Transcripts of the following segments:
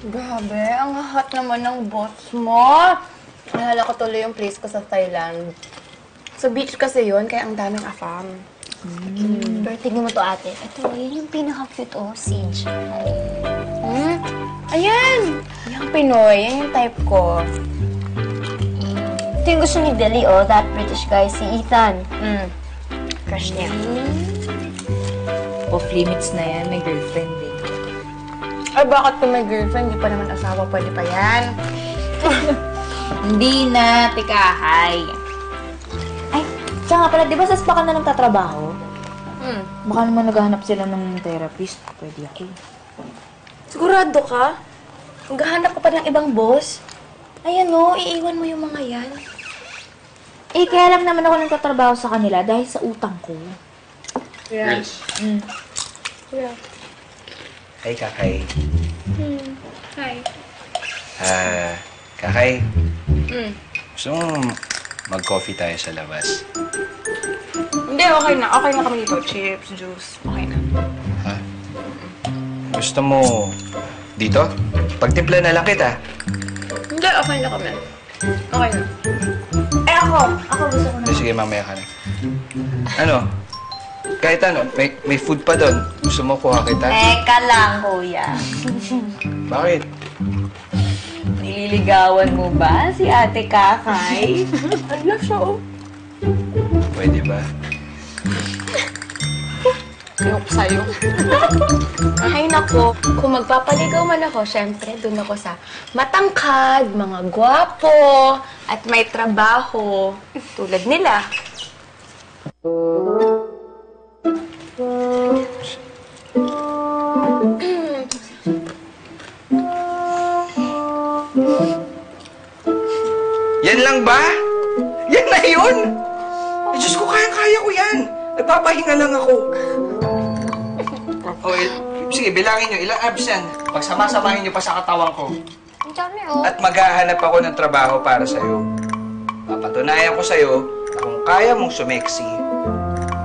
Grabe, ang hot naman ng boss mo. Nalala ko tuloy yung place ko sa Thailand. Sa beach kasi yun, kaya ang daming afam. Pero tignan mo to, ate. Ito, yun yung pinaka-cute, oh. Sage. Ayan! Yung Pinoy, yan yung type ko. Ito yung gusto ni Deli, oh. That British guy, si Ethan. Crush niya. Off limits na yan, may girlfriend eh. Ay, bakit kung may girlfriend, di pa naman asawa, pwede pa yan? Hindi na, tikahay. Ay, siya nga pala, di ba sa spa ka na nagtatrabaho? Baka naman naghahanap sila ng therapist. Pwede ako. Sigurado ka? Maghahanap ka pa ng ibang boss? Ayan o, iiwan mo yung mga yan. Eh, kaya lang naman ako nagtatrabaho sa kanila dahil sa utang ko. Yeah. Girls. Yeah. Hi, Kakay. Hi. Kakay. Gusto mong mag-coffee tayo sa labas? Hindi, okay na. Okay na kami dito. Chips, juice. Okay na. Ha? Gusto mo dito? Pagtimpla na lang kita. Hindi, okay na kami. Okay na. Eh, ako gusto ko na. Sige, mamaya ka na. Ano? Kahit ano, may food pa doon. Gusto mo kuha kita? Teka lang, kuya. Bakit? Nililigawan mo ba si Ate Kakay? Ano siya, oh? Pwede ba? Ayoko sa'yo. Ay, nako. Kung magpapaligaw man ako, syempre, dun ako sa matangkad, mga gwapo, at may trabaho. Tulad nila. Yan lang ba? Yan na yun! Ay, Diyos ko, kaya ko yan. Nagpapahinga lang ako. Sige, bilangin nyo. Ilang abs yan? Pagsama-samahin nyo pa sa katawan ko. Ang dami, oh. At maghahanap ako ng trabaho para sa'yo. Papatunayan ko sa'yo na kung kaya mong sumeksi,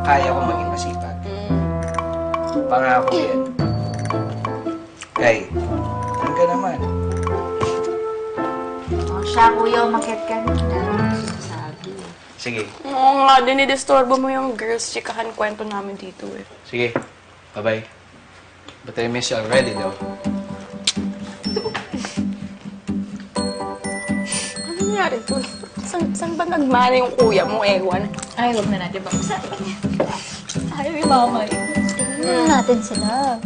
kaya ko maging masipag. Pangako yan. Kay, ano ka naman? Oh, siya, kuya, umakit ka na. Sabi. Sige, Oo nga, dinidisturbo mo yung girls chikahan kwento namin dito eh. sige. Bye-bye. But I miss you already, though. Ano nangyari to? Saan ba nagmana yung kuya mo, ewan? Ay, huwag na natin bang usapan. Ayaw yung mama. Tingnan natin sila.